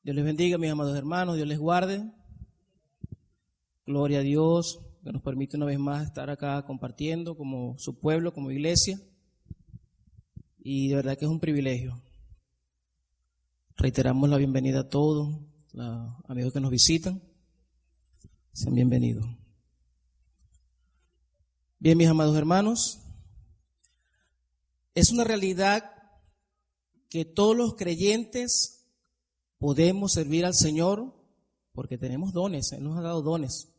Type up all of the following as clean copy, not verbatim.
Dios les bendiga, mis amados hermanos, Dios les guarde. Gloria a Dios que nos permite una vez más estar acá compartiendo como su pueblo, como iglesia. Y de verdad que es un privilegio. Reiteramos la bienvenida a todos los amigos que nos visitan. Sean bienvenidos. Bien, mis amados hermanos, es una realidad que todos los creyentes podemos servir al Señor porque tenemos dones, Él nos ha dado dones.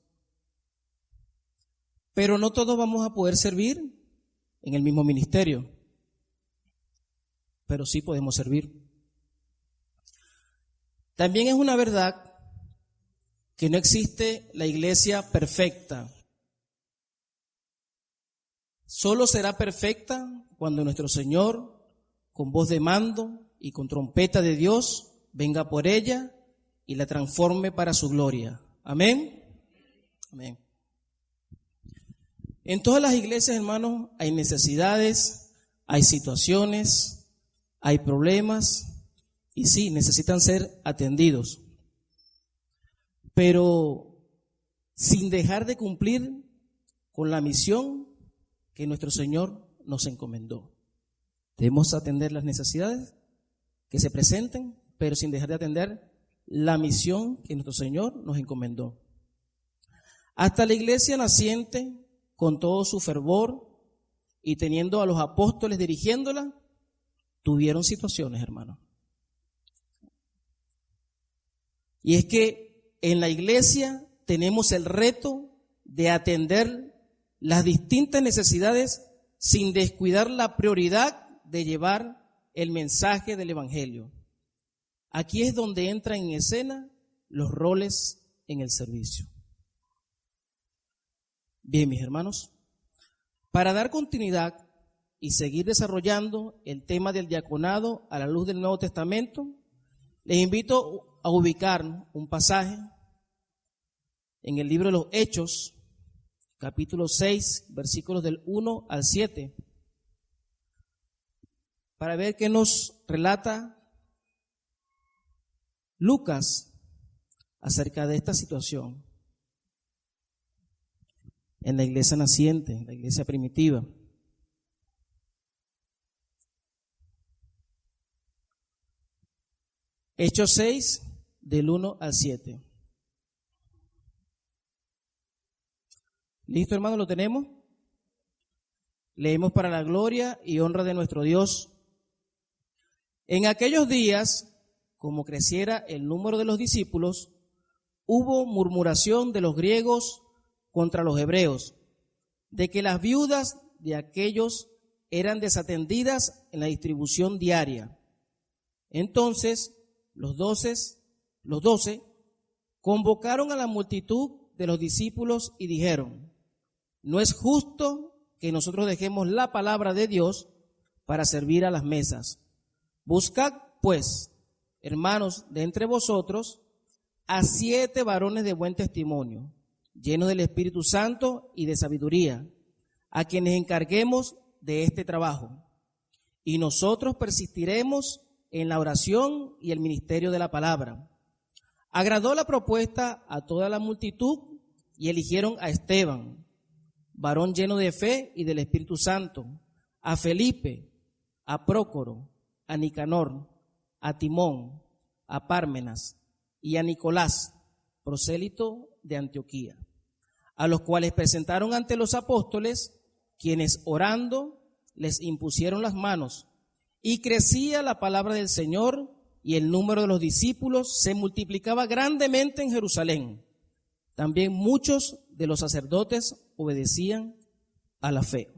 Pero no todos vamos a poder servir en el mismo ministerio, pero sí podemos servir. También es una verdad que no existe la iglesia perfecta. Solo será perfecta cuando nuestro Señor, con voz de mando y con trompeta de Dios, venga por ella y la transforme para su gloria. Amén. Amén. En todas las iglesias, hermanos, hay necesidades, hay situaciones, hay problemas y sí, necesitan ser atendidos. Pero sin dejar de cumplir con la misión que nuestro Señor nos encomendó. Debemos atender las necesidades que se presenten, pero sin dejar de atender la misión que nuestro Señor nos encomendó. Hasta la iglesia naciente, con todo su fervor y teniendo a los apóstoles dirigiéndola, tuvieron situaciones, hermanos. Y es que en la iglesia tenemos el reto de atender las distintas necesidades sin descuidar la prioridad de llevar el mensaje del Evangelio. Aquí es donde entran en escena los roles en el servicio. Bien, mis hermanos, para dar continuidad y seguir desarrollando el tema del diaconado a la luz del Nuevo Testamento, les invito a ubicar un pasaje en el libro de los Hechos, capítulo 6, versículos del 1 al 7, para ver qué nos relata Lucas acerca de esta situación en la iglesia naciente, en la iglesia primitiva. Hechos 6, del 1 al 7. ¿Listo, hermano? ¿Lo tenemos? Leemos para la gloria y honra de nuestro Dios. En aquellos días, como creciera el número de los discípulos, hubo murmuración de los griegos contra los hebreos, de que las viudas de aquellos eran desatendidas en la distribución diaria. Entonces, los doce convocaron a la multitud de los discípulos y dijeron: no es justo que nosotros dejemos la palabra de Dios para servir a las mesas. Buscad, pues, hermanos, de entre vosotros, a 7 varones de buen testimonio, llenos del Espíritu Santo y de sabiduría, a quienes encarguemos de este trabajo. Y nosotros persistiremos en la oración y el ministerio de la palabra. Agradó la propuesta a toda la multitud y eligieron a Esteban, varón lleno de fe y del Espíritu Santo, a Felipe, a Prócoro, a Nicanor, a Timón, a Pármenas y a Nicolás, prosélito de Antioquía, a los cuales presentaron ante los apóstoles, quienes orando les impusieron las manos, y crecía la palabra del Señor, y el número de los discípulos se multiplicaba grandemente en Jerusalén. También muchos de los sacerdotes obedecían a la fe.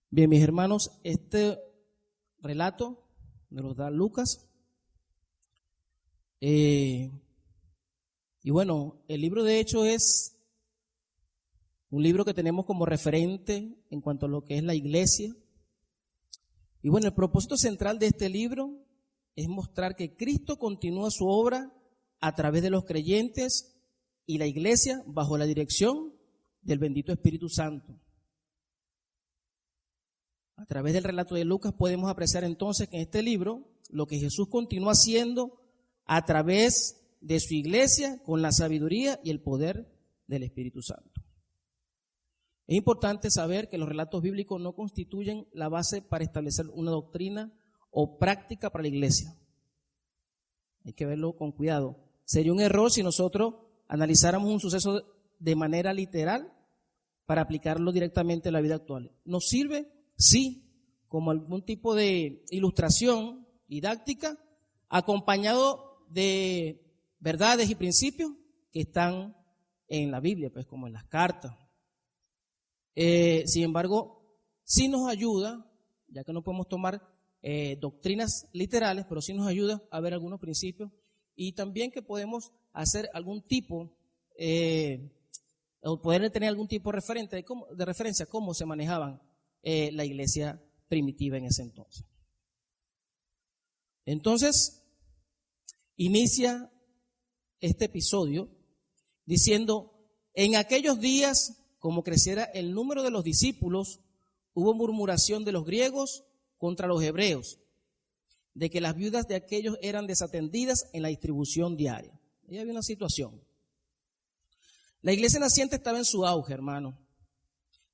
Bien, mis hermanos, este relato nos lo da Lucas. Y bueno, el libro de Hechos es un libro que tenemos como referente en cuanto a lo que es la iglesia. Y bueno, el propósito central de este libro es mostrar que Cristo continúa su obra a través de los creyentes y la iglesia bajo la dirección del bendito Espíritu Santo. A través del relato de Lucas podemos apreciar entonces que en este libro lo que Jesús continúa haciendo a través de su iglesia con la sabiduría y el poder del Espíritu Santo. Es importante saber que los relatos bíblicos no constituyen la base para establecer una doctrina o práctica para la iglesia. Hay que verlo con cuidado. Sería un error si nosotros analizáramos un suceso de manera literal para aplicarlo directamente a la vida actual. ¿Nos sirve? Sí, como algún tipo de ilustración didáctica, acompañado de verdades y principios que están en la Biblia, pues como en las cartas. Sin embargo, sí nos ayuda, ya que no podemos tomar doctrinas literales, pero sí nos ayuda a ver algunos principios y también que podemos hacer algún tipo, o poder tener algún tipo de referencia a cómo se manejaban la iglesia primitiva en ese entonces. Entonces, inicia este episodio diciendo: en aquellos días, como creciera el número de los discípulos, hubo murmuración de los griegos contra los hebreos, de que las viudas de aquellos eran desatendidas en la distribución diaria. Ahí había una situación. La iglesia naciente estaba en su auge, hermano.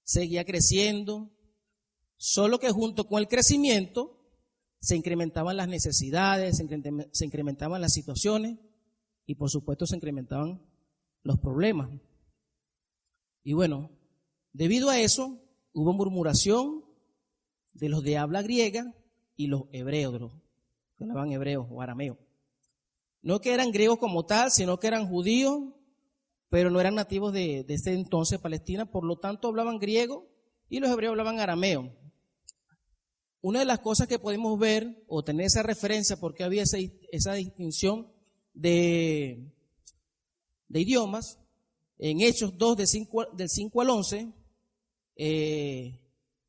Seguía creciendo, solo que junto con el crecimiento se incrementaban las necesidades, se incrementaban las situaciones y por supuesto se incrementaban los problemas. Y bueno, debido a eso hubo murmuración de los de habla griega y los hebreos, de los que hablaban hebreo o arameo. No que eran griegos como tal, sino que eran judíos, pero no eran nativos de ese entonces Palestina, por lo tanto hablaban griego y los hebreos hablaban arameo. Una de las cosas que podemos ver o tener esa referencia, porque había esa distinción de idiomas, en Hechos 2 del 5 al 11,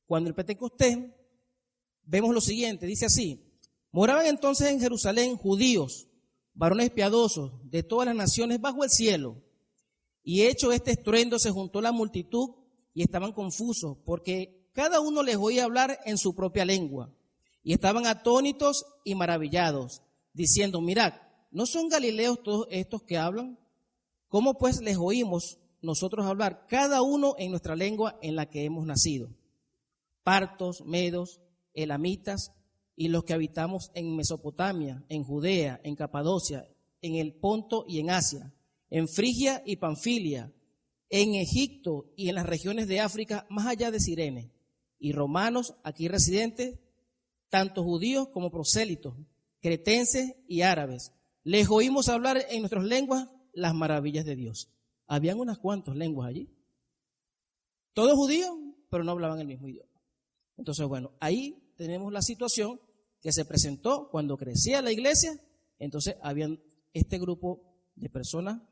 cuando el Pentecostés, vemos lo siguiente, dice así: moraban entonces en Jerusalén judíos, varones piadosos de todas las naciones bajo el cielo, y hecho este estruendo se juntó la multitud y estaban confusos, porque cada uno les oía hablar en su propia lengua, y estaban atónitos y maravillados, diciendo: mirad, ¿no son galileos todos estos que hablan? ¿Cómo pues les oímos nosotros hablar, cada uno en nuestra lengua en la que hemos nacido? Partos, medos, elamitas y los que habitamos en Mesopotamia, en Judea, en Capadocia, en el Ponto y en Asia, en Frigia y Panfilia, en Egipto y en las regiones de África más allá de Cirene, y romanos aquí residentes, tanto judíos como prosélitos, cretenses y árabes. Les oímos hablar en nuestras lenguas las maravillas de Dios. Habían unas cuantas lenguas allí. Todos judíos, pero no hablaban el mismo idioma. Entonces, bueno, ahí tenemos la situación que se presentó cuando crecía la iglesia. Entonces, habían este grupo de personas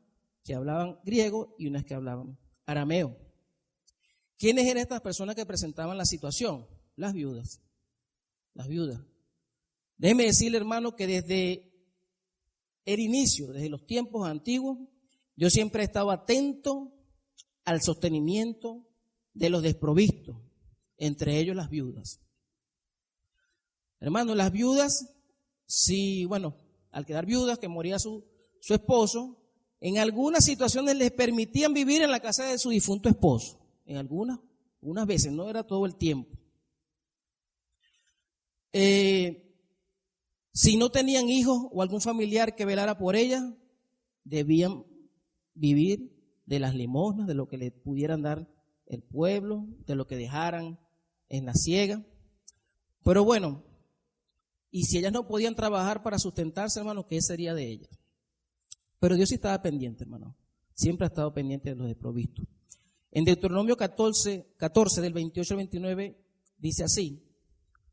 que hablaban griego y unas que hablaban arameo. ¿Quiénes eran estas personas que presentaban la situación? Las viudas. Las viudas. Déjeme decirle, hermano, que desde el inicio, desde los tiempos antiguos, yo siempre he estado atento al sostenimiento de los desprovistos, entre ellos las viudas. Hermano, las viudas, al quedar viudas, que moría su esposo, en algunas situaciones les permitían vivir en la casa de su difunto esposo. En unas veces, no era todo el tiempo. Si no tenían hijos o algún familiar que velara por ellas, debían vivir de las limosnas, de lo que le pudieran dar el pueblo, de lo que dejaran en la siega. Pero bueno, y si ellas no podían trabajar para sustentarse, hermano, ¿qué sería de ellas? Pero Dios sí estaba pendiente, hermano. Siempre ha estado pendiente de los desprovistos. En Deuteronomio 14 del 28 al 29, dice así: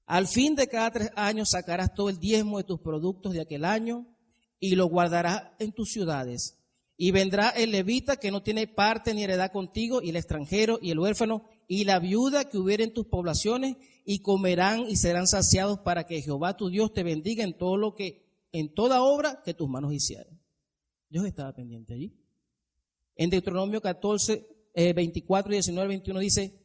al fin de cada 3 años sacarás todo el diezmo de tus productos de aquel año y lo guardarás en tus ciudades. Y vendrá el levita que no tiene parte ni heredad contigo, y el extranjero y el huérfano y la viuda que hubiere en tus poblaciones, y comerán y serán saciados, para que Jehová tu Dios te bendiga en toda obra que tus manos hicieren. Dios estaba pendiente allí. En Deuteronomio 14, 24 y 19 al 21 dice: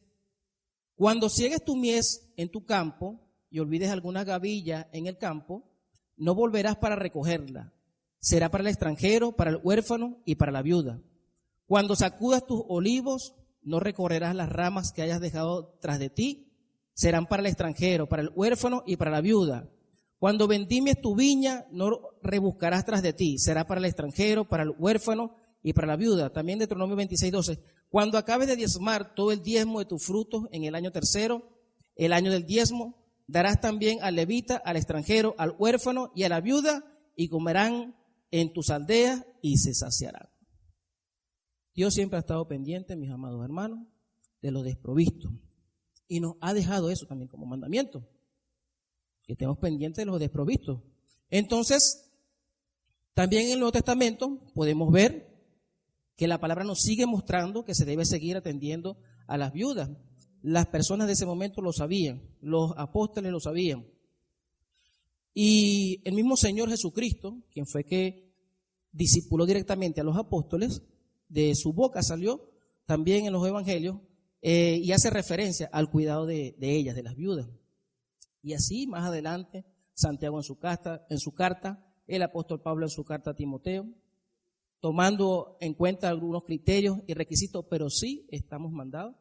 cuando ciegues tu mies en tu campo y olvides alguna gavilla en el campo, no volverás para recogerla. Será para el extranjero, para el huérfano y para la viuda. Cuando sacudas tus olivos, no recorrerás las ramas que hayas dejado tras de ti. Serán para el extranjero, para el huérfano y para la viuda. Cuando vendimes tu viña, no rebuscarás tras de ti. Será para el extranjero, para el huérfano y para la viuda. También Deuteronomio 26:12. Cuando acabes de diezmar todo el diezmo de tus frutos en el año tercero, el año del diezmo, darás también al levita, al extranjero, al huérfano y a la viuda, y comerán en tus aldeas y se saciarán. Dios siempre ha estado pendiente, mis amados hermanos, de los desprovistos. Y nos ha dejado eso también como mandamiento, que estemos pendientes de los desprovistos. Entonces, también en el Nuevo Testamento podemos ver que la palabra nos sigue mostrando que se debe seguir atendiendo a las viudas. Las personas de ese momento lo sabían, los apóstoles lo sabían. Y el mismo Señor Jesucristo, quien fue que discipuló directamente a los apóstoles, de su boca salió también en los evangelios y hace referencia al cuidado de ellas, de las viudas. Y así más adelante, Santiago en su carta, el apóstol Pablo en su carta a Timoteo, tomando en cuenta algunos criterios y requisitos, pero sí estamos mandados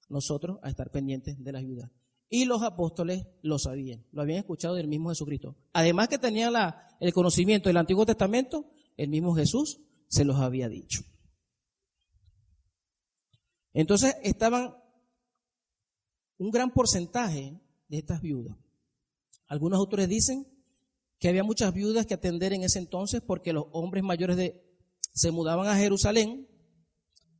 nosotros a estar pendientes de las viudas. Y los apóstoles lo sabían, lo habían escuchado del mismo Jesucristo. Además que tenían el conocimiento del Antiguo Testamento, el mismo Jesús se los había dicho. Entonces estaban un gran porcentaje de estas viudas. Algunos autores dicen que había muchas viudas que atender en ese entonces porque los hombres mayores se mudaban a Jerusalén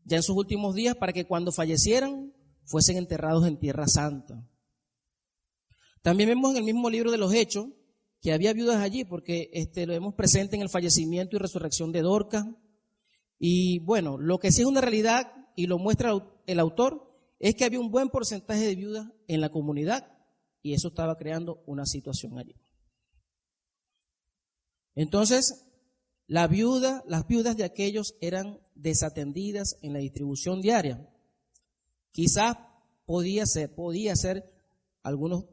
ya en sus últimos días para que cuando fallecieran fuesen enterrados en Tierra Santa. También vemos en el mismo libro de los Hechos que había viudas allí porque lo vemos presente en el fallecimiento y resurrección de Dorcas. Y bueno, lo que sí es una realidad y lo muestra el autor es que había un buen porcentaje de viudas en la comunidad y eso estaba creando una situación allí. Entonces, las viudas de aquellos eran desatendidas en la distribución diaria. Quizás podía ser, algunas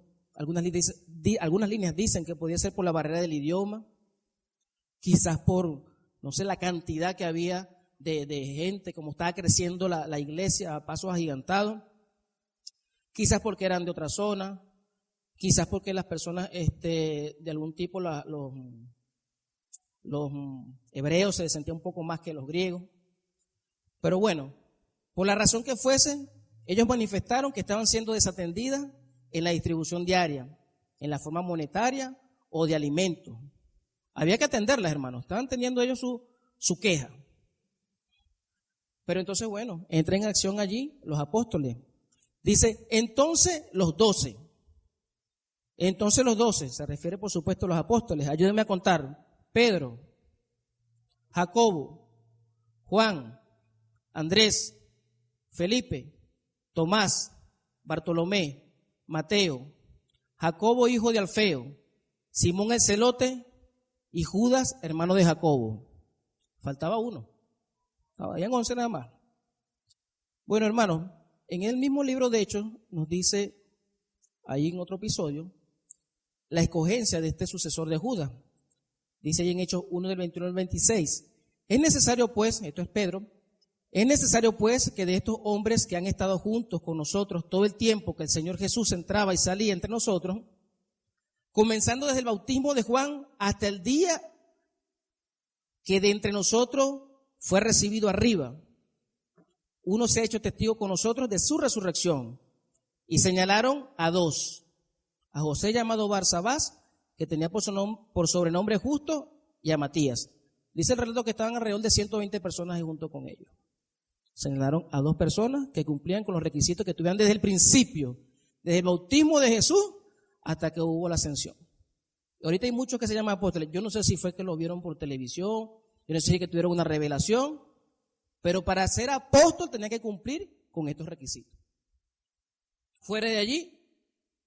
líneas dicen que podía ser por la barrera del idioma, quizás por, no sé, la cantidad que había de gente, como estaba creciendo la iglesia a pasos agigantados, quizás porque eran de otra zona, quizás porque las personas de algún tipo, los hebreos se sentían un poco más que los griegos. Pero bueno, por la razón que fuese, ellos manifestaron que estaban siendo desatendidas en la distribución diaria, en la forma monetaria o de alimentos. Había que atenderlas, hermanos. Estaban teniendo ellos su queja. Pero entonces, bueno, entran en acción allí los apóstoles. Dice, entonces los 12, se refiere por supuesto a los apóstoles. Ayúdenme a contar. Pedro, Jacobo, Juan, Andrés, Felipe, Tomás, Bartolomé, Mateo, Jacobo hijo de Alfeo, Simón el celote y Judas hermano de Jacobo. Faltaba uno. Habían 11 nada más. Bueno, hermanos, en el mismo libro de Hechos nos dice, ahí en otro episodio, la escogencia de este sucesor de Judas. Dice ahí en Hechos 1 del 21 al 26. Es necesario pues, esto es Pedro, es necesario pues que de estos hombres que han estado juntos con nosotros todo el tiempo que el Señor Jesús entraba y salía entre nosotros, comenzando desde el bautismo de Juan hasta el día que de entre nosotros fue recibido arriba, uno se ha hecho testigo con nosotros de su resurrección. Y señalaron a dos, a José llamado Barsabás, que tenía por sobrenombre Justo, y a Matías. Dice el relato que estaban alrededor de 120 personas junto con ellos. Señalaron a dos personas que cumplían con los requisitos que tuvieran desde el principio, desde el bautismo de Jesús hasta que hubo la ascensión. Y ahorita hay muchos que se llaman apóstoles. Yo no sé si fue que lo vieron por televisión, yo no sé si que tuvieron una revelación, pero para ser apóstol tenía que cumplir con estos requisitos. Fuera de allí,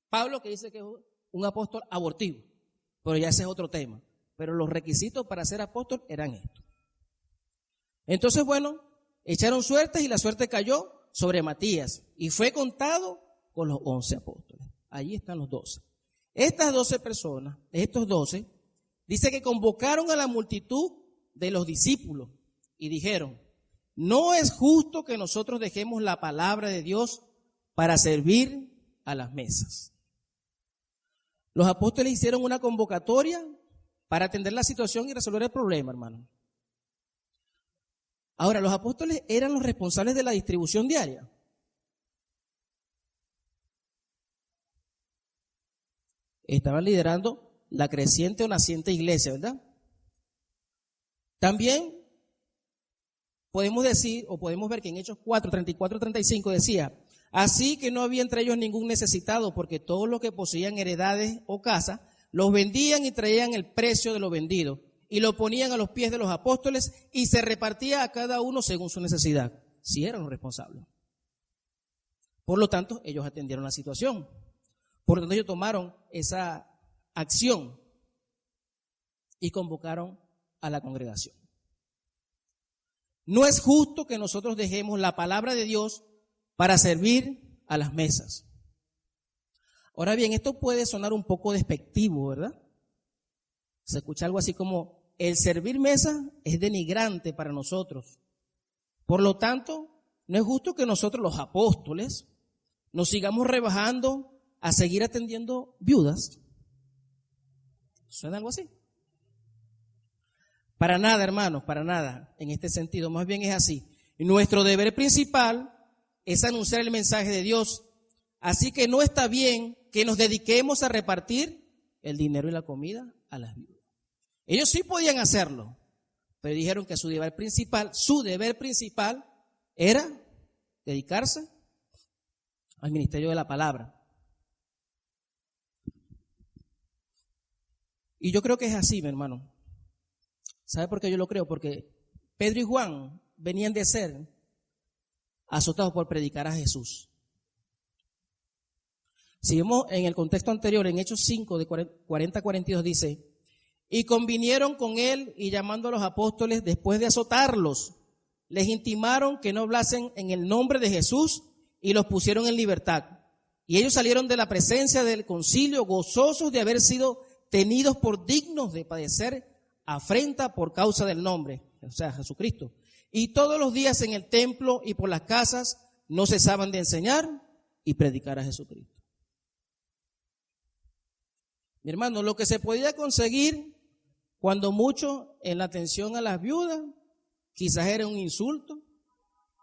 Pablo que dice que es un apóstol abortivo, pero ya ese es otro tema. Pero los requisitos para ser apóstol eran estos. Entonces, bueno, echaron suertes y la suerte cayó sobre Matías y fue contado con los 11 apóstoles. Allí están los 12. Estas 12 personas, estos 12, Dice que convocaron a la multitud de los discípulos y dijeron: no es justo que nosotros dejemos la palabra de Dios para servir a las mesas. Los apóstoles hicieron una convocatoria para atender la situación y resolver el problema, hermano. Ahora, los apóstoles eran los responsables de la distribución diaria. Estaban liderando la creciente o naciente iglesia, ¿verdad? También podemos decir, o podemos ver que en Hechos 4, 34, 35 decía: así que no había entre ellos ningún necesitado, porque todos los que poseían heredades o casas, los vendían y traían el precio de lo vendido, y lo ponían a los pies de los apóstoles, y se repartía a cada uno según su necesidad. Sí eran los responsables. Por lo tanto, ellos atendieron la situación. Por lo tanto, ellos tomaron esa acción y convocaron a la congregación. No es justo que nosotros dejemos la palabra de Dios para servir a las mesas. Ahora bien, esto puede sonar un poco despectivo, ¿verdad? Se escucha algo así como: el servir mesa es denigrante para nosotros. Por lo tanto, no es justo que nosotros, los apóstoles, nos sigamos rebajando a seguir atendiendo viudas. ¿Suena algo así? Para nada, hermanos, para nada, en este sentido. Más bien es así. Nuestro deber principal es anunciar el mensaje de Dios. Así que no está bien que nos dediquemos a repartir el dinero y la comida a las viudas. Ellos sí podían hacerlo, pero dijeron que su deber principal era dedicarse al ministerio de la palabra. Y yo creo que es así, mi hermano. ¿Sabe por qué yo lo creo? Porque Pedro y Juan venían de ser azotados por predicar a Jesús. Si vemos en el contexto anterior, en Hechos 5, de 40 a 42, dice: y convinieron con él, y llamando a los apóstoles, después de azotarlos, les intimaron que no hablasen en el nombre de Jesús, y los pusieron en libertad. Y ellos salieron de la presencia del concilio gozosos de haber sido tenidos por dignos de padecer afrenta por causa del nombre, o sea, Jesucristo. Y todos los días en el templo y por las casas no cesaban de enseñar y predicar a Jesucristo. Mi hermano, lo que se podía conseguir, cuando mucho, en la atención a las viudas, quizás era un insulto.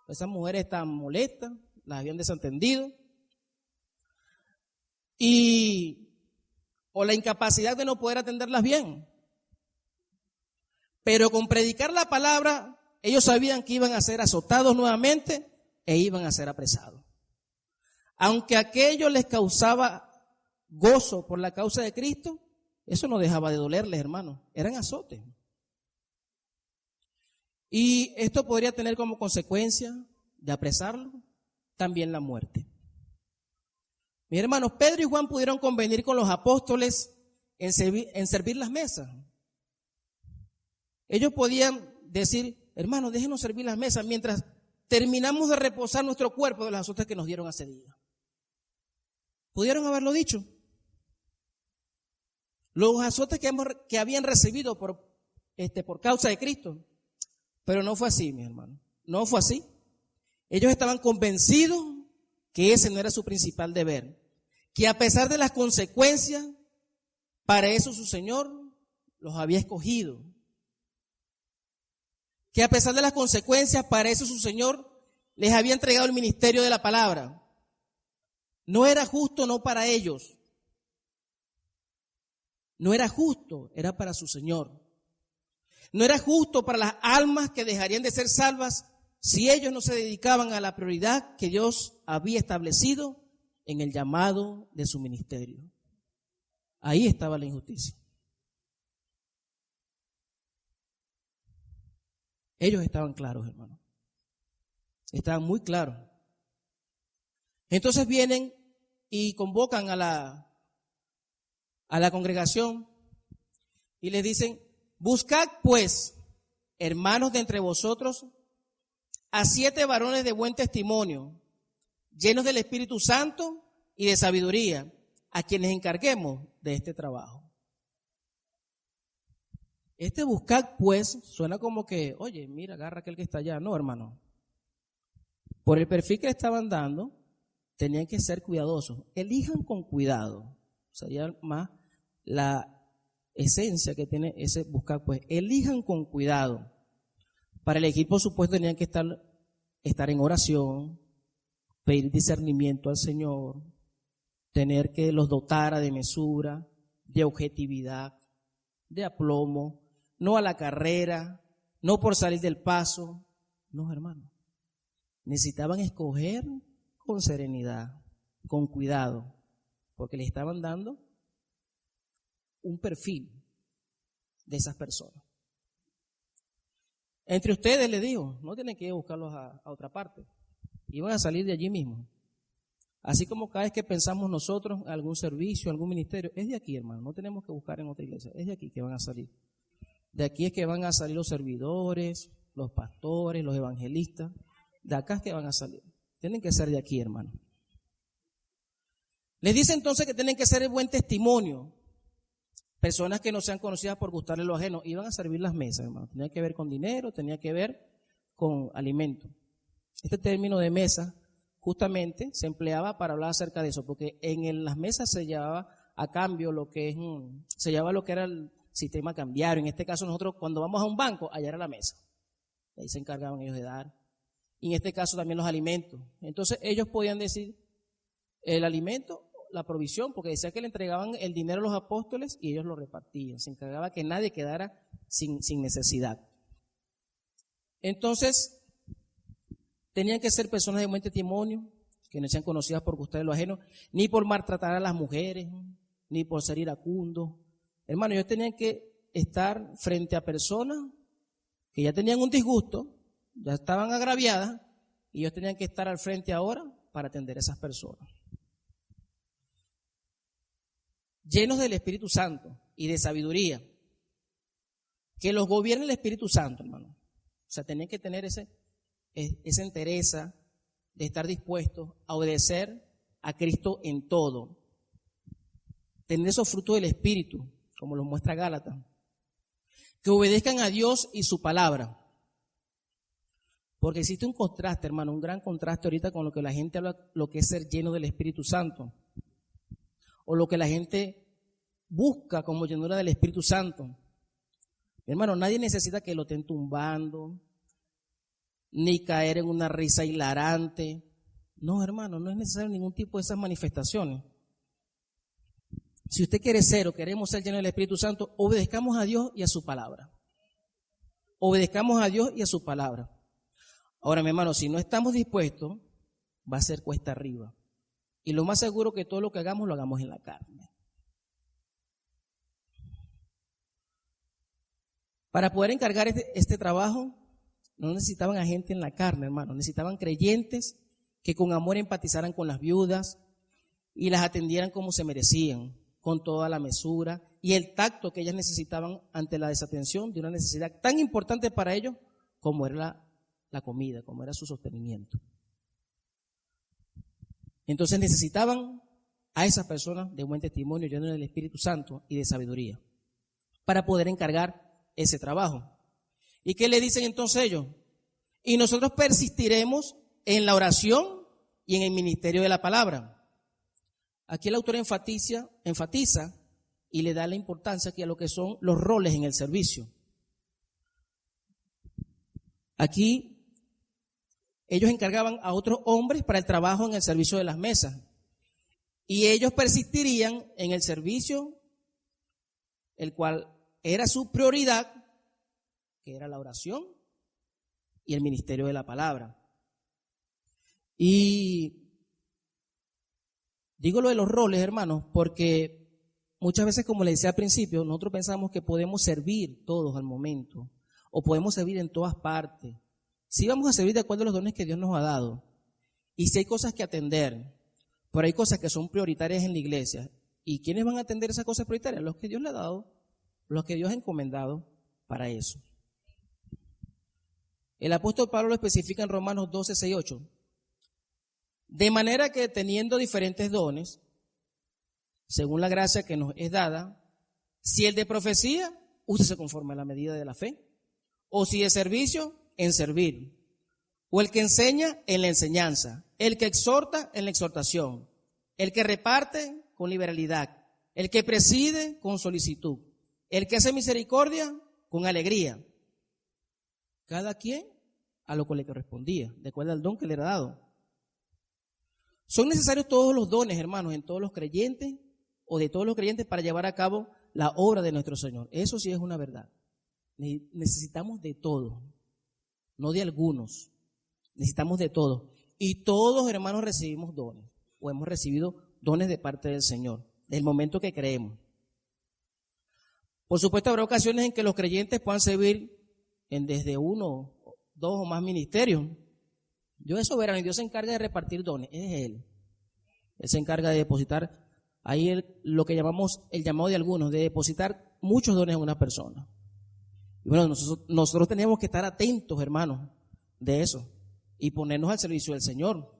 Esas mujeres estaban molestas, las habían desentendido. O la incapacidad de no poder atenderlas bien. Pero con predicar la palabra, ellos sabían que iban a ser azotados nuevamente e iban a ser apresados. Aunque aquello les causaba gozo por la causa de Cristo, eso no dejaba de dolerles, hermanos. Eran azotes. Y esto podría tener como consecuencia de apresarlo también la muerte. Mis hermanos, Pedro y Juan pudieron convenir con los apóstoles en servir las mesas. Ellos podían decir: hermanos, déjenos servir las mesas mientras terminamos de reposar nuestro cuerpo de los azotes que nos dieron hace día. Pudieron haberlo dicho. Los azotes que habían recibido por causa de Cristo. Pero no fue así, mis hermanos. No fue así. Ellos estaban convencidos que ese no era su principal deber. Que a pesar de las consecuencias, para eso su Señor los había escogido. Que a pesar de las consecuencias, para eso su Señor les había entregado el ministerio de la palabra. No era justo, no para ellos. No era justo, era para su Señor. No era justo para las almas que dejarían de ser salvas si ellos no se dedicaban a la prioridad que Dios había establecido en el llamado de su ministerio. Ahí estaba la injusticia. Ellos estaban claros, hermano. Estaban muy claros. Entonces vienen y convocan a la congregación y les dicen: buscad pues, hermanos de entre vosotros, a 7 varones de buen testimonio, llenos del Espíritu Santo y de sabiduría, a quienes encarguemos de este trabajo. Este buscad, pues, suena como que, oye, mira, agarra aquel que está allá. No, hermano. Por el perfil que le estaban dando, tenían que ser cuidadosos. Elijan con cuidado. Sería más la esencia que tiene ese buscad, pues. Elijan con cuidado. Para elegir, por supuesto, tenían que estar en oración, pedir discernimiento al Señor, tener que los dotara de mesura, de objetividad, de aplomo, no a la carrera, no por salir del paso. No, hermano. Necesitaban escoger con serenidad, con cuidado, porque le estaban dando un perfil de esas personas. Entre ustedes, les digo, no tienen que ir a buscarlos a otra parte. Iban a salir de allí mismo. Así como cada vez que pensamos nosotros en algún servicio, algún ministerio, es de aquí, hermano, no tenemos que buscar en otra iglesia, es de aquí que van a salir. De aquí es que van a salir los servidores, los pastores, los evangelistas, de acá es que van a salir. Tienen que ser de aquí, hermano. Les dice entonces que tienen que ser el buen testimonio. Personas que no sean conocidas por gustarle lo ajeno, iban a servir las mesas, hermano. Tenía que ver con dinero, tenía que ver con alimento. Este término de mesa justamente se empleaba para hablar acerca de eso, porque en las mesas se llevaba a cambio se llevaba lo que era el sistema cambiario. En este caso nosotros cuando vamos a un banco, allá era la mesa. Ahí se encargaban ellos de dar. Y en este caso también los alimentos. Entonces ellos podían decir el alimento, la provisión, porque decía que le entregaban el dinero a los apóstoles y ellos lo repartían. Se encargaba que nadie quedara sin necesidad. Entonces, tenían que ser personas de buen testimonio, que no sean conocidas por gustar de lo ajeno, ni por maltratar a las mujeres, ni por ser iracundos. Hermano, ellos tenían que estar frente a personas que ya tenían un disgusto, ya estaban agraviadas, y ellos tenían que estar al frente ahora para atender a esas personas. Llenos del Espíritu Santo y de sabiduría, que los gobierne el Espíritu Santo, hermano. O sea, tenían que tener esa entereza de estar dispuestos a obedecer a Cristo en todo. Tener esos frutos del Espíritu, como los muestra Gálatas. Que obedezcan a Dios y su palabra. Porque existe un contraste, hermano, un gran contraste ahorita con lo que la gente habla, lo que es ser lleno del Espíritu Santo. O lo que la gente busca como llenura del Espíritu Santo. Hermano, nadie necesita que lo estén tumbando, ni caer en una risa hilarante. No, hermano, no es necesario ningún tipo de esas manifestaciones. Si usted quiere ser o queremos ser llenos del Espíritu Santo, obedezcamos a Dios y a su palabra. Obedezcamos a Dios y a su palabra. Ahora, mi hermano, si no estamos dispuestos, va a ser cuesta arriba. Y lo más seguro que todo lo que hagamos, lo hagamos en la carne. Para poder encargar este trabajo, no necesitaban a gente en la carne, hermano. Necesitaban creyentes que con amor empatizaran con las viudas y las atendieran como se merecían, con toda la mesura y el tacto que ellas necesitaban ante la desatención de una necesidad tan importante para ellos como era la comida, como era su sostenimiento. Entonces necesitaban a esas personas de buen testimonio, llenos del Espíritu Santo y de sabiduría, para poder encargar ese trabajo. ¿Y qué le dicen entonces ellos? Y nosotros persistiremos en la oración y en el ministerio de la palabra. Aquí el autor enfatiza y le da la importancia aquí a lo que son los roles en el servicio. Aquí ellos encargaban a otros hombres para el trabajo en el servicio de las mesas. Y ellos persistirían en el servicio, el cual era su prioridad, que era la oración y el ministerio de la palabra. Y digo lo de los roles, hermanos, porque muchas veces, como les decía al principio, nosotros pensamos que podemos servir todos al momento, o podemos servir en todas partes. Sí vamos a servir de acuerdo a los dones que Dios nos ha dado. Y sí hay cosas que atender, pero hay cosas que son prioritarias en la iglesia. ¿Y quiénes van a atender esas cosas prioritarias? Los que Dios le ha dado, los que Dios ha encomendado para eso. El apóstol Pablo lo especifica en Romanos 12, 6, 8. De manera que teniendo diferentes dones, según la gracia que nos es dada, si el de profecía, úsese conforme a la medida de la fe. O si es servicio, en servir. O el que enseña, en la enseñanza. El que exhorta, en la exhortación. El que reparte, con liberalidad. El que preside, con solicitud. El que hace misericordia, con alegría. Cada quien a lo que le correspondía, de acuerdo al don que le era dado. Son necesarios todos los dones, hermanos, en todos los creyentes o de todos los creyentes para llevar a cabo la obra de nuestro Señor. Eso sí es una verdad. Necesitamos de todo, no de algunos. Necesitamos de todo. Y todos, hermanos, recibimos dones o hemos recibido dones de parte del Señor, del momento que creemos. Por supuesto, habrá ocasiones en que los creyentes puedan servir en desde uno, dos o más ministerios. Dios es soberano y Dios se encarga de repartir dones, es Él. Él se encarga de depositar ahí lo que llamamos el llamado de algunos, de depositar muchos dones en una persona. Y bueno, nosotros tenemos que estar atentos, hermanos, de eso y ponernos al servicio del Señor.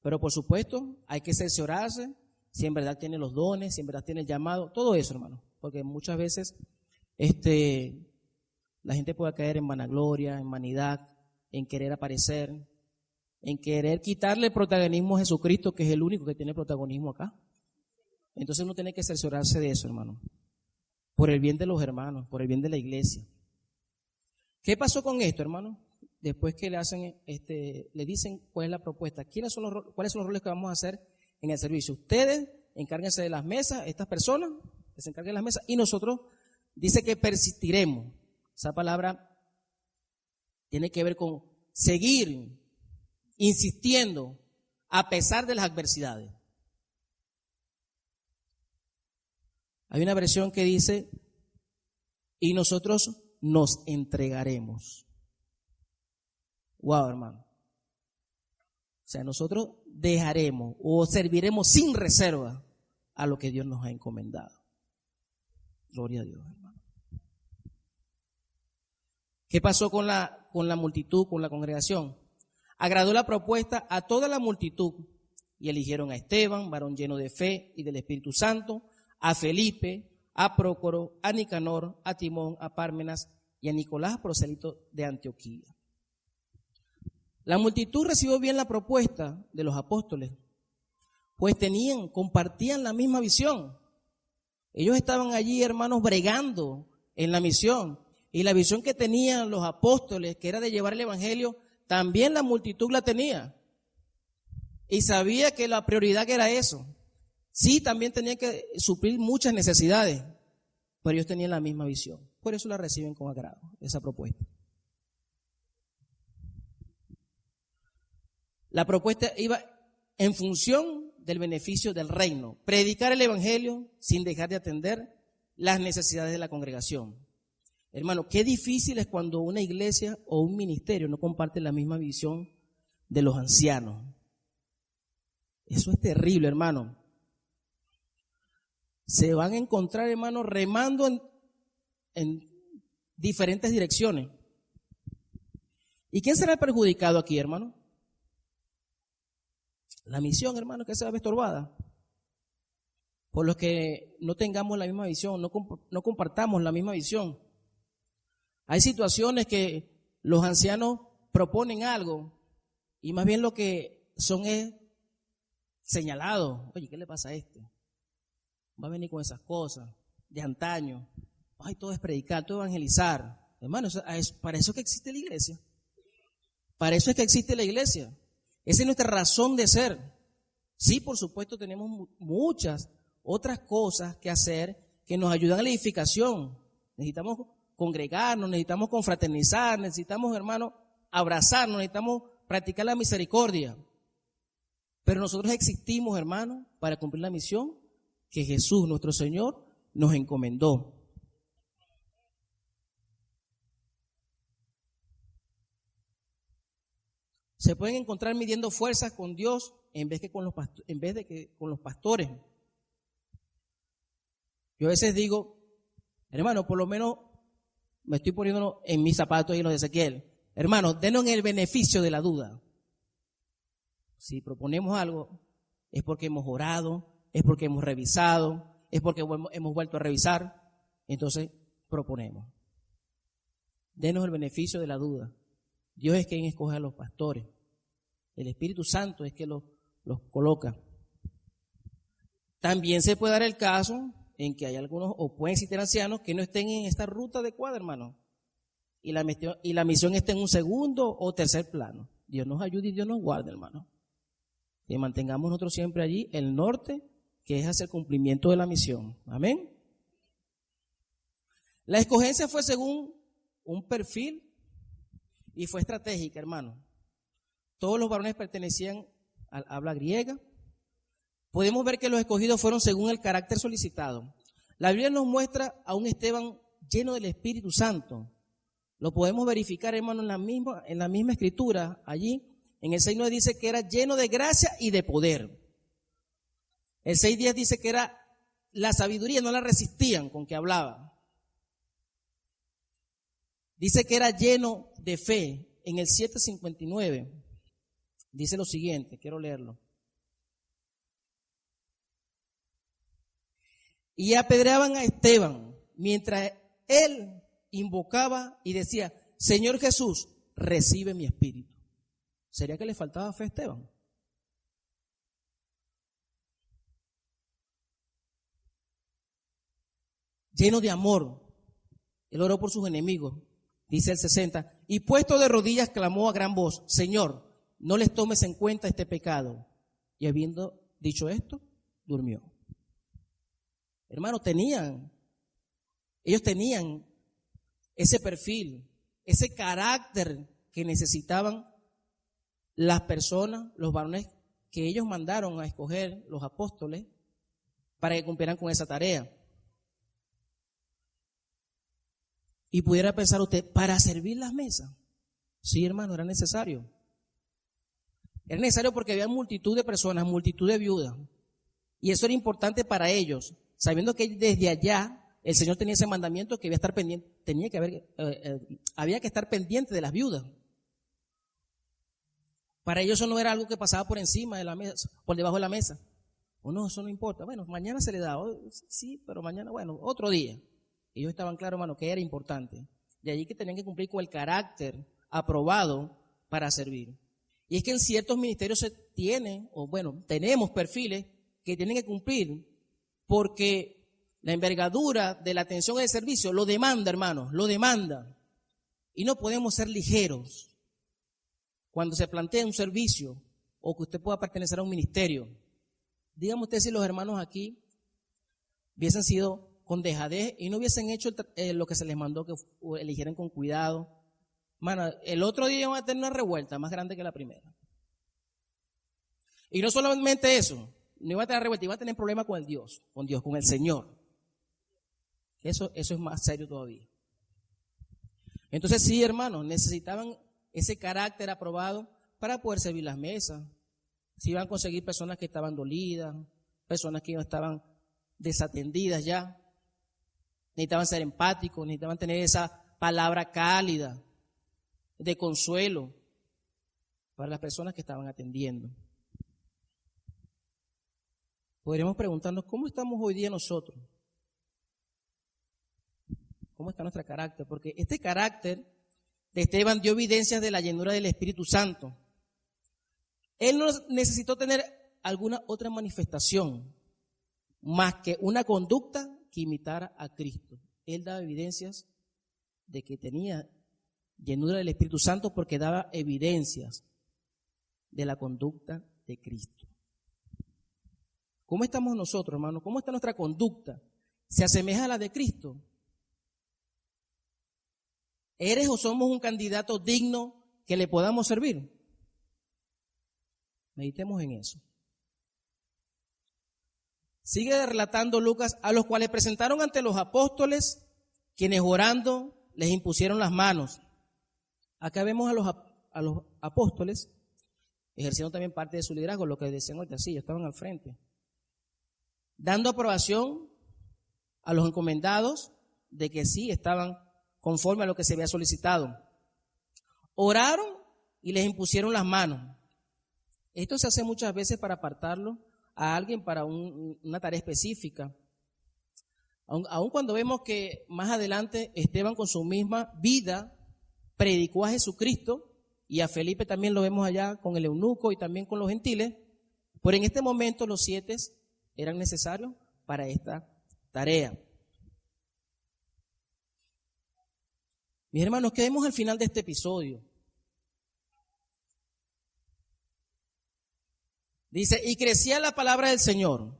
Pero por supuesto, hay que cerciorarse si en verdad tiene los dones, si en verdad tiene el llamado, todo eso, hermano, porque muchas veces la gente puede caer en vanagloria, en vanidad, en querer aparecer, en querer quitarle el protagonismo a Jesucristo, que es el único que tiene protagonismo acá. Entonces uno tiene que cerciorarse de eso, hermano, por el bien de los hermanos, por el bien de la iglesia. ¿Qué pasó con esto, hermano? Después que le dicen cuál es la propuesta, cuáles son los roles que vamos a hacer en el servicio. Ustedes encárguense de las mesas, estas personas que se encarguen de las mesas, y nosotros dice que persistiremos. Esa palabra tiene que ver con seguir insistiendo a pesar de las adversidades. Hay una versión que dice, y nosotros nos entregaremos. Wow, hermano. O sea, nosotros dejaremos o serviremos sin reserva a lo que Dios nos ha encomendado. Gloria a Dios, hermano. ¿Qué pasó con la multitud, con la congregación? Agradó la propuesta a toda la multitud y eligieron a Esteban, varón lleno de fe y del Espíritu Santo, a Felipe, a Prócoro, a Nicanor, a Timón, a Pármenas y a Nicolás, prosélito de Antioquía. La multitud recibió bien la propuesta de los apóstoles, pues compartían la misma visión. Ellos estaban allí, hermanos, bregando en la misión. Y la visión que tenían los apóstoles, que era de llevar el evangelio, también la multitud la tenía. Y sabía que la prioridad era eso. Sí, también tenían que suplir muchas necesidades, pero ellos tenían la misma visión. Por eso la reciben con agrado, esa propuesta. La propuesta iba en función del beneficio del reino, predicar el evangelio sin dejar de atender las necesidades de la congregación. Hermano, qué difícil es cuando una iglesia o un ministerio no comparte la misma visión de los ancianos. Eso es terrible, hermano. Se van a encontrar, hermano, remando en diferentes direcciones. ¿Y quién será el perjudicado aquí, hermano? La misión, hermano, que se ve estorbada. Por los que no tengamos la misma visión, no compartamos la misma visión. Hay situaciones que los ancianos proponen algo y más bien lo que son es señalados. Oye, ¿qué le pasa a este? Va a venir con esas cosas de antaño. Ay, todo es predicar, todo es evangelizar. Hermano, para eso es que existe la iglesia. Para eso es que existe la iglesia. Esa es nuestra razón de ser. Sí, por supuesto, tenemos muchas otras cosas que hacer que nos ayudan a la edificación. Necesitamos congregarnos, necesitamos confraternizar, necesitamos, hermano, abrazarnos, necesitamos practicar la misericordia. Pero nosotros existimos, hermano, para cumplir la misión que Jesús, nuestro Señor, nos encomendó. Se pueden encontrar midiendo fuerzas con Dios en vez de que con los pastores. Yo a veces digo, hermano, por lo menos me estoy poniendo en mis zapatos y en los de Ezequiel. Hermano, denos el beneficio de la duda. Si proponemos algo, es porque hemos orado, es porque hemos revisado, es porque hemos vuelto a revisar. Entonces proponemos, denos el beneficio de la duda. Dios es quien escoge a los pastores. El Espíritu Santo es que los coloca. También se puede dar el caso en que hay algunos, o pueden existir ancianos, que no estén en esta ruta adecuada, hermano. Y la misión esté en un segundo o tercer plano. Dios nos ayude y Dios nos guarde, hermano. Que mantengamos nosotros siempre allí el norte, que es hacia el cumplimiento de la misión. Amén. La escogencia fue según un perfil y fue estratégica, hermano. Todos los varones pertenecían al habla griega. Podemos ver que los escogidos fueron según el carácter solicitado. La Biblia nos muestra a un Esteban lleno del Espíritu Santo. Lo podemos verificar, hermano, en la misma escritura. Allí, en el 6:9 dice que era lleno de gracia y de poder. El 6:10 dice que era la sabiduría, no la resistían con que hablaba. Dice que era lleno de fe. En el 7:59 dice lo siguiente, quiero leerlo. Y apedreaban a Esteban mientras él invocaba y decía: Señor Jesús, recibe mi espíritu. ¿Sería que le faltaba fe a Esteban? Lleno de amor, él oró por sus enemigos, dice el 60, y puesto de rodillas clamó a gran voz: Señor, no les tomes en cuenta este pecado. Y habiendo dicho esto, durmió. Hermano, ellos tenían ese perfil, ese carácter que necesitaban las personas, los varones que ellos mandaron a escoger, los apóstoles, para que cumplieran con esa tarea. Y pudiera pensar usted, ¿para servir las mesas? Sí, hermano, era necesario. Era necesario porque había multitud de personas, multitud de viudas. Y eso era importante para ellos, sabiendo que desde allá el Señor tenía ese mandamiento que había que estar pendiente de las viudas. Para ellos eso no era algo que pasaba por encima de la mesa, por debajo de la mesa. O no, eso no importa. Bueno, mañana se le da. Sí, pero mañana, bueno, otro día. Ellos estaban claros, hermano, que era importante. De allí que tenían que cumplir con el carácter aprobado para servir. Y es que en ciertos ministerios tenemos perfiles que tienen que cumplir porque la envergadura de la atención al servicio lo demanda, hermanos, lo demanda. Y no podemos ser ligeros cuando se plantea un servicio o que usted pueda pertenecer a un ministerio. Dígame usted si los hermanos aquí hubiesen sido con dejadez y no hubiesen hecho lo que se les mandó, que eligieran con cuidado. Mano, el otro día iban a tener una revuelta más grande que la primera. Y no solamente eso, no iban a tener revuelta, iban a tener problemas con Dios, con el Señor. Eso es más serio todavía. Entonces sí, hermanos, necesitaban ese carácter aprobado para poder servir las mesas. Si iban a conseguir personas que estaban dolidas, personas que no estaban desatendidas ya, necesitaban ser empáticos, necesitaban tener esa palabra cálida de consuelo para las personas que estaban atendiendo. Podríamos preguntarnos, ¿cómo estamos hoy día nosotros? ¿Cómo está nuestro carácter? Porque este carácter de Esteban dio evidencias de la llenura del Espíritu Santo. Él no necesitó tener alguna otra manifestación más que una conducta que imitara a Cristo. Él daba evidencias de que tenía llenura del Espíritu Santo porque daba evidencias de la conducta de Cristo. ¿Cómo estamos nosotros, hermano? ¿Cómo está nuestra conducta? ¿Se asemeja a la de Cristo? ¿Eres o somos un candidato digno que le podamos servir? Meditemos en eso. Sigue relatando Lucas: a los cuales presentaron ante los apóstoles, quienes orando les impusieron las manos. Acá vemos a los apóstoles ejerciendo también parte de su liderazgo, lo que decían ahorita, sí, estaban al frente, dando aprobación a los encomendados de que sí estaban conforme a lo que se había solicitado. Oraron y les impusieron las manos. Esto se hace muchas veces para apartarlo a alguien para una tarea específica. Aun cuando vemos que más adelante Esteban con su misma vida predicó a Jesucristo, y a Felipe también lo vemos allá con el eunuco y también con los gentiles, pero en este momento los 7 eran necesarios para esta tarea. Mis hermanos, quedemos al final de este episodio. Dice, y crecía la palabra del Señor,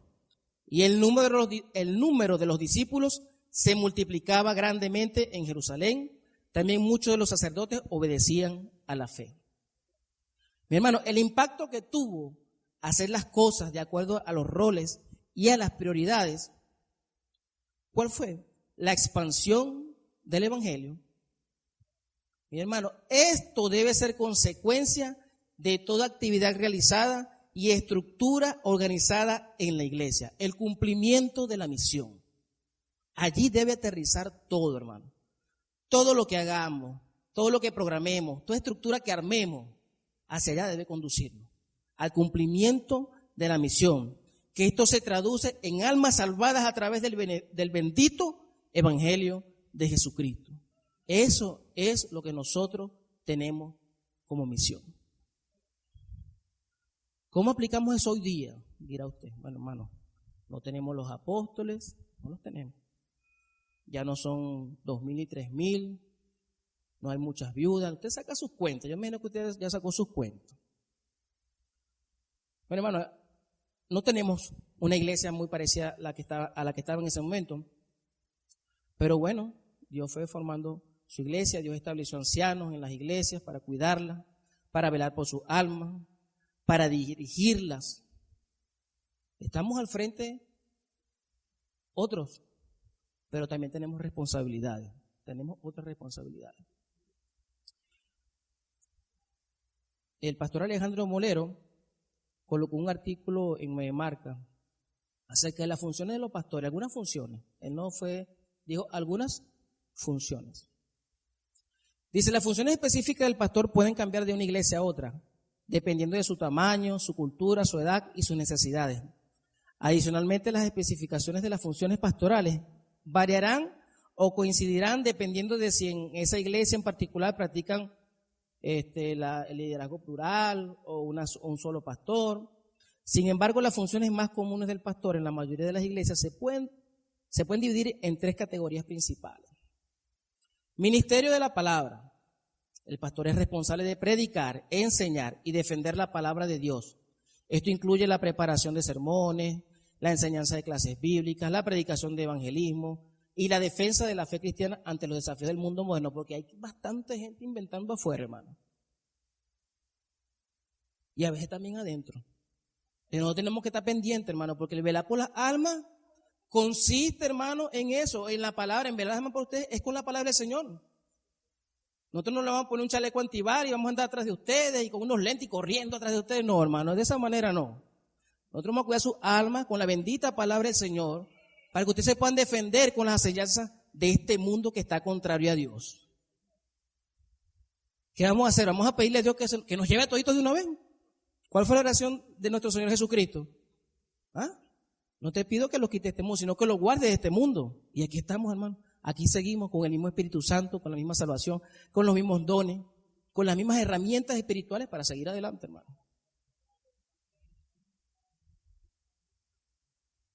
y el número de los discípulos se multiplicaba grandemente en Jerusalén. También muchos de los sacerdotes obedecían a la fe. Mi hermano, el impacto que tuvo hacer las cosas de acuerdo a los roles y a las prioridades, ¿cuál fue? La expansión del evangelio. Mi hermano, esto debe ser consecuencia de toda actividad realizada y estructura organizada en la iglesia, el cumplimiento de la misión. Allí debe aterrizar todo, hermano. Todo lo que hagamos, todo lo que programemos, toda estructura que armemos, hacia allá debe conducirnos, al cumplimiento de la misión. Que esto se traduce en almas salvadas a través del bendito evangelio de Jesucristo. Eso es lo que nosotros tenemos como misión. ¿Cómo aplicamos eso hoy día? Dirá usted. Bueno, hermano, no tenemos los apóstoles, no los tenemos. Ya no son 2,000 y 3,000, no hay muchas viudas. Usted saca sus cuentas, yo me imagino que usted ya sacó sus cuentas. Bueno, hermano, no tenemos una iglesia muy parecida a la que estaba en ese momento, pero bueno, Dios fue formando su iglesia, Dios estableció ancianos en las iglesias para cuidarlas, para velar por sus almas, para dirigirlas. Estamos al frente otros, pero también tenemos responsabilidades, tenemos otras responsabilidades. El pastor Alejandro Molero colocó un artículo en Marca acerca de las funciones de los pastores, algunas funciones, dijo algunas funciones. Dice, las funciones específicas del pastor pueden cambiar de una iglesia a otra, dependiendo de su tamaño, su cultura, su edad y sus necesidades. Adicionalmente, las especificaciones de las funciones pastorales variarán o coincidirán dependiendo de si en esa iglesia en particular practican el liderazgo plural o un solo pastor. Sin embargo, las funciones más comunes del pastor en la mayoría de las iglesias se pueden dividir en 3 categorías principales. Ministerio de la palabra. El pastor es responsable de predicar, enseñar y defender la palabra de Dios. Esto incluye la preparación de sermones, la enseñanza de clases bíblicas, la predicación de evangelismo y la defensa de la fe cristiana ante los desafíos del mundo moderno, porque hay bastante gente inventando afuera, hermano. Y a veces también adentro. Y nosotros tenemos que estar pendientes, hermano, porque el velar por las almas consiste, hermano, en eso, en la palabra. En velar por ustedes es con la palabra del Señor. Nosotros no le vamos a poner un chaleco antibar y vamos a andar atrás de ustedes y con unos lentes y corriendo atrás de ustedes. No, hermano, de esa manera no. Nosotros vamos a cuidar sus almas con la bendita palabra del Señor para que ustedes se puedan defender con las enseñanzas de este mundo que está contrario a Dios. ¿Qué vamos a hacer? Vamos a pedirle a Dios que nos lleve a toditos de una vez. ¿Cuál fue la oración de nuestro Señor Jesucristo? No te pido que los quitemos, sino que los guardes de este mundo. Y aquí estamos, hermano. Aquí seguimos con el mismo Espíritu Santo, con la misma salvación, con los mismos dones, con las mismas herramientas espirituales para seguir adelante, hermano.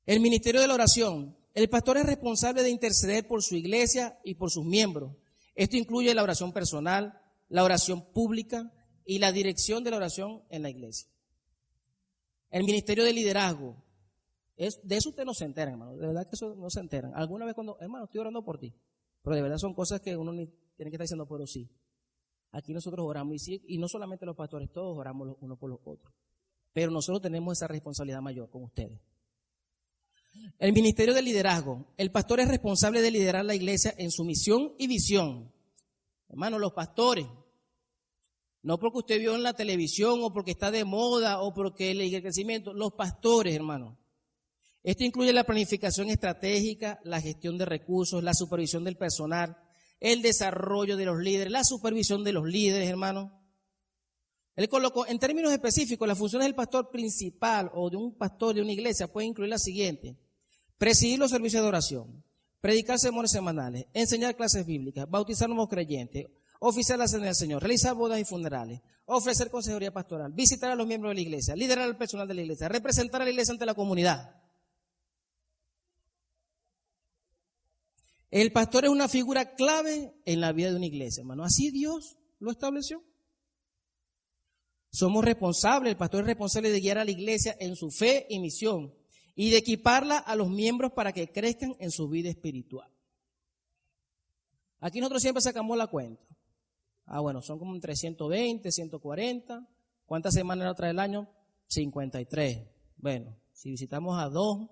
El ministerio de la oración. El pastor es responsable de interceder por su iglesia y por sus miembros. Esto incluye la oración personal, la oración pública y la dirección de la oración en la iglesia. El ministerio de liderazgo. De eso ustedes no se enteran, hermano. De verdad que eso no se enteran. Alguna vez hermano, estoy orando por ti. Pero de verdad son cosas que uno ni tiene que estar diciendo, pero sí. Aquí nosotros oramos y no solamente los pastores, todos oramos los unos por los otros. Pero nosotros tenemos esa responsabilidad mayor con ustedes. El ministerio de liderazgo. El pastor es responsable de liderar la iglesia en su misión y visión. Hermano, los pastores, no porque usted vio en la televisión o porque está de moda o porque el crecimiento, los pastores, hermano. Esto incluye la planificación estratégica, la gestión de recursos, la supervisión del personal, el desarrollo de los líderes, la supervisión de los líderes, hermano. Él colocó, en términos específicos, las funciones del pastor principal o de un pastor de una iglesia pueden incluir las siguientes: presidir los servicios de oración, predicar sermones semanales, enseñar clases bíblicas, bautizar nuevos creyentes, oficiar la cena del Señor, realizar bodas y funerales, ofrecer consejería pastoral, visitar a los miembros de la iglesia, liderar al personal de la iglesia, representar a la iglesia ante la comunidad. El pastor es una figura clave en la vida de una iglesia, hermano. Así Dios lo estableció. Somos responsables, el pastor es responsable de guiar a la iglesia en su fe y misión y de equiparla a los miembros para que crezcan en su vida espiritual. Aquí nosotros siempre sacamos la cuenta. Bueno, son como 320, 140. ¿Cuántas semanas era otra del año? 53. Bueno, si visitamos a 2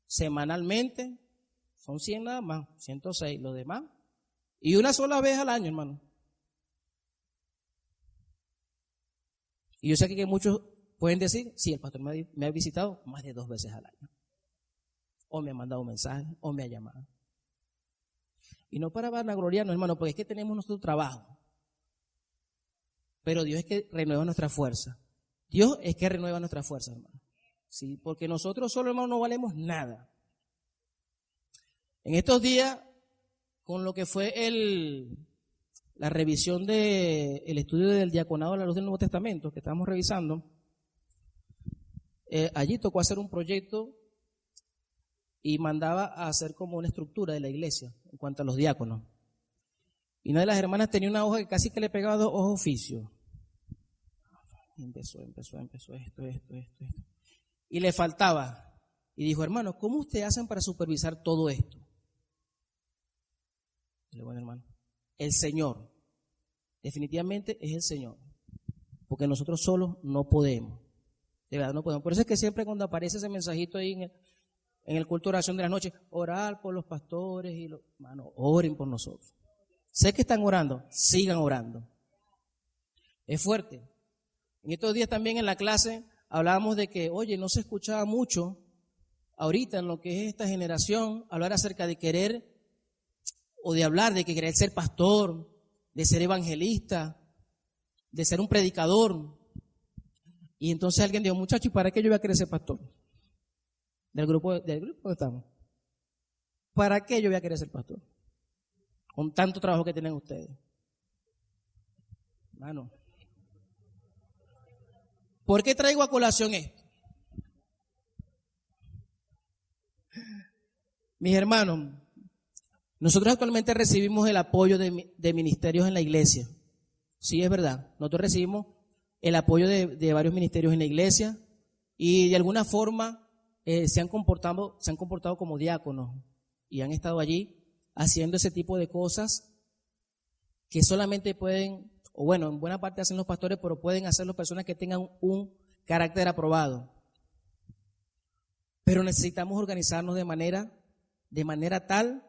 semanalmente, son 100 nada más, 106, los demás. Y una sola vez al año, hermano. Y yo sé que muchos pueden decir, sí, el pastor me ha visitado más de 2 veces al año. O me ha mandado un mensaje, o me ha llamado. Y no para vanagloriarnos, hermano, porque es que tenemos nuestro trabajo. Pero Dios es que renueva nuestra fuerza. Dios es que renueva nuestra fuerza, hermano. Sí, porque nosotros solo, hermano, no valemos nada. En estos días, con lo que fue la revisión del estudio del diaconado a la luz del Nuevo Testamento, que estábamos revisando, allí tocó hacer un proyecto y mandaba a hacer como una estructura de la iglesia en cuanto a los diáconos. Y una de las hermanas tenía una hoja que casi que le pegaba 2 oficios. Y empezó esto. Y le faltaba. Y dijo, hermano, ¿cómo ustedes hacen para supervisar todo esto? Y le digo, bueno, hermano, el Señor. Definitivamente es el Señor. Porque nosotros solos no podemos. De verdad no podemos. Por eso es que siempre cuando aparece ese mensajito ahí en el culto de oración de la noche, orar por los pastores y los hermanos, oren por nosotros. Sé que están orando, sigan orando. Es fuerte. En estos días también en la clase hablábamos de que, oye, no se escuchaba mucho ahorita en lo que es esta generación, hablar acerca de querer o de hablar de que querer ser pastor, de ser evangelista, de ser un predicador. Y entonces alguien dijo, muchacho, ¿y para qué yo voy a querer ser pastor? Del grupo donde estamos. ¿Para qué yo voy a querer ser pastor? Con tanto trabajo que tienen ustedes. Hermano, ¿por qué traigo a colación esto? Mis hermanos, nosotros actualmente recibimos el apoyo de ministerios en la iglesia. Sí, es verdad. Nosotros recibimos el apoyo de varios ministerios en la iglesia y de alguna forma se han comportado como diáconos y han estado allí haciendo ese tipo de cosas que solamente pueden, o bueno, en buena parte hacen los pastores, pero pueden hacerlo personas que tengan un carácter aprobado. Pero necesitamos organizarnos de manera tal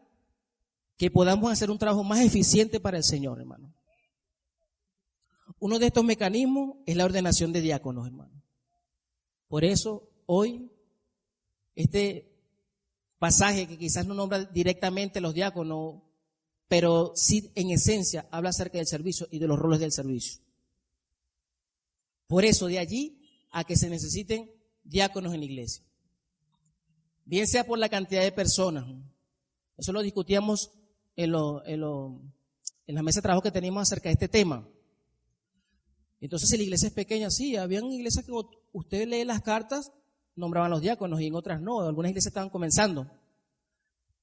que podamos hacer un trabajo más eficiente para el Señor, hermano. Uno de estos mecanismos es la ordenación de diáconos, hermano. Por eso, hoy, este pasaje que quizás no nombra directamente los diáconos, pero sí en esencia habla acerca del servicio y de los roles del servicio. Por eso, de allí a que se necesiten diáconos en la iglesia. Bien sea por la cantidad de personas. Eso lo discutíamos en la mesa de trabajo que teníamos acerca de este tema. Entonces, si la iglesia es pequeña, sí, habían iglesias que usted lee las cartas, nombraban los diáconos y en otras no, algunas iglesias estaban comenzando.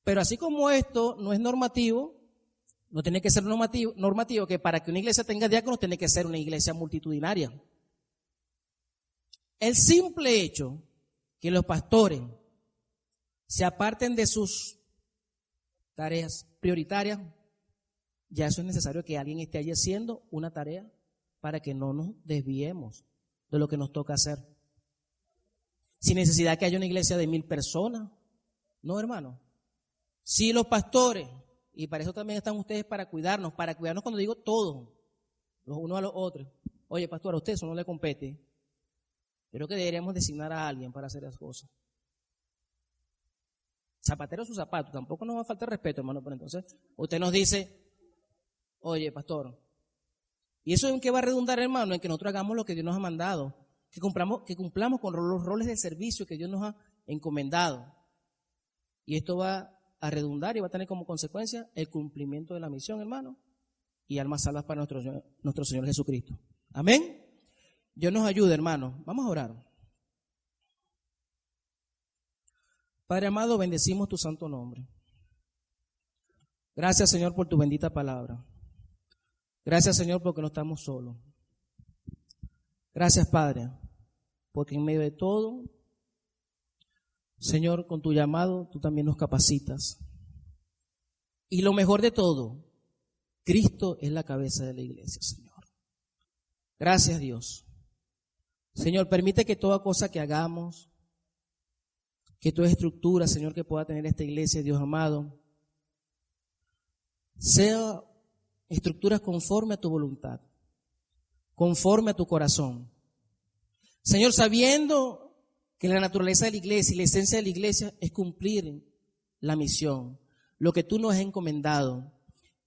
Pero así como esto no es normativo, no tiene que ser normativo que para que una iglesia tenga diáconos tiene que ser una iglesia multitudinaria. El simple hecho que los pastores se aparten de sus tareas prioritarias, ya eso es necesario que alguien esté allí haciendo una tarea para que no nos desviemos de lo que nos toca hacer. Sin necesidad que haya una iglesia de 1000 personas. No, hermano. Si los pastores, y para eso también están ustedes para cuidarnos cuando digo todos, los unos a los otros. Oye, pastor, a usted eso no le compete. Creo que deberíamos designar a alguien para hacer las cosas. Zapatero a su zapato, tampoco nos va a faltar respeto, hermano, pero entonces usted nos dice, oye, pastor, ¿y eso en qué va a redundar, hermano? En que nosotros hagamos lo que Dios nos ha mandado, que cumplamos con los roles de servicio que Dios nos ha encomendado. Y esto va a redundar y va a tener como consecuencia el cumplimiento de la misión, hermano, y almas salvas para nuestro Señor Jesucristo. Amén. Dios nos ayude, hermano. Vamos a orar. Padre amado, bendecimos tu santo nombre. Gracias, Señor, por tu bendita palabra. Gracias, Señor, porque no estamos solos. Gracias, Padre, porque en medio de todo, Señor, con tu llamado, tú también nos capacitas. Y lo mejor de todo, Cristo es la cabeza de la iglesia, Señor. Gracias, Dios. Señor, permite que toda cosa que hagamos, que toda estructura, Señor, que pueda tener esta iglesia, Dios amado, sea estructuras conforme a tu voluntad, conforme a tu corazón. Señor, sabiendo que la naturaleza de la iglesia y la esencia de la iglesia es cumplir la misión, lo que tú nos has encomendado,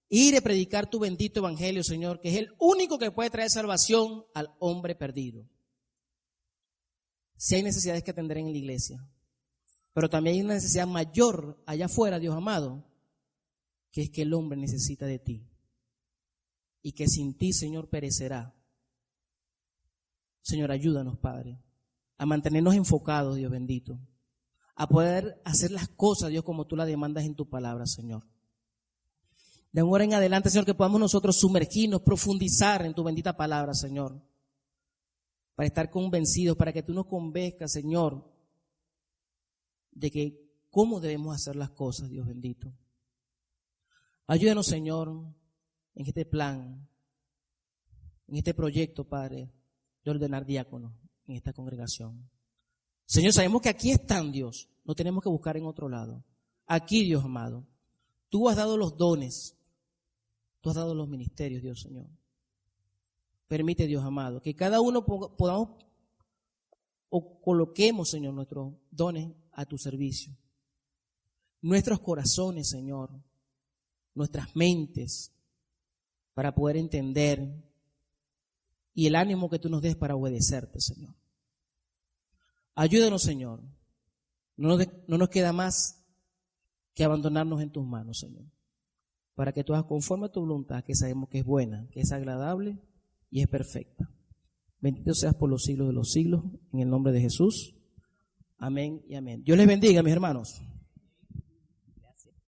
ir a predicar tu bendito evangelio, Señor, que es el único que puede traer salvación al hombre perdido. Si hay necesidades que atender en la iglesia, pero también hay una necesidad mayor allá afuera, Dios amado, que es que el hombre necesita de ti y que sin ti, Señor, perecerá. Señor, ayúdanos, Padre, a mantenernos enfocados, Dios bendito, a poder hacer las cosas, Dios, como tú las demandas en tu palabra, Señor. De ahora en adelante, Señor, que podamos nosotros sumergirnos, profundizar en tu bendita palabra, Señor, para estar convencidos, para que tú nos convenzcas, Señor, de que cómo debemos hacer las cosas, Dios bendito. Ayúdanos, Señor, en este plan, en este proyecto, Padre, de ordenar diáconos en esta congregación. Señor, sabemos que aquí están, Dios, no tenemos que buscar en otro lado. Aquí, Dios amado, tú has dado los dones, tú has dado los ministerios, Dios, Señor. Permite, Dios amado, que cada uno podamos o coloquemos, Señor, nuestros dones a tu servicio. Nuestros corazones, Señor, nuestras mentes, para poder entender, y el ánimo que tú nos des para obedecerte, Señor. Ayúdanos, Señor. No nos queda más que abandonarnos en tus manos, Señor, para que tú hagas conforme a tu voluntad, que sabemos que es buena, que es agradable y es perfecta. Bendito seas por los siglos de los siglos, en el nombre de Jesús. Amén y amén. Dios les bendiga, mis hermanos.